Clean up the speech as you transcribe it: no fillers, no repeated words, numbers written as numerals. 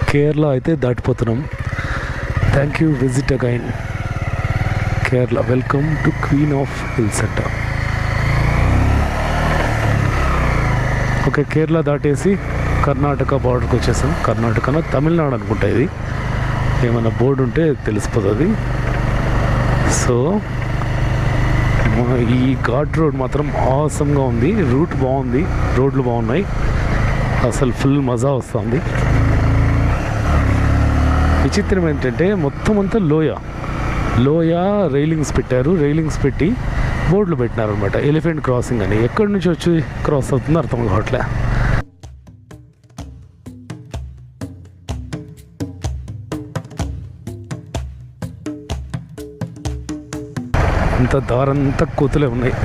కేరళ అయితే దాటిపోతున్నాం. Thank you, visit again Kerala. Welcome to queen of hills అంట. ఓకే, కేరళ దాటేసి కర్ణాటక బార్డర్కి వచ్చేసాం. కర్ణాటకలో తమిళనాడు అనుకుంటా. ఇది ఏమైనా బోర్డు ఉంటే తెలిసిపోతుంది. సో ఈ ఘాట్ రోడ్ మాత్రం ఆసమ్గా ఉంది. రూట్ బాగుంది, రోడ్లు బాగున్నాయి, అసలు ఫుల్ మజా వస్తుంది. విచిత్రం ఏంటంటే మొత్తం అంతా లోయ రైలింగ్స్ పెట్టారు. రైలింగ్స్ పెట్టి బోర్డులు పెట్టినారు అనమాట. ఎలిఫెంట్ క్రాసింగ్ అని. ఎక్కడి నుంచి వచ్చి క్రాస్ అవుతుందో అర్థం కావట్లే. ఇంత దారంతా కోతులే ఉన్నాయి.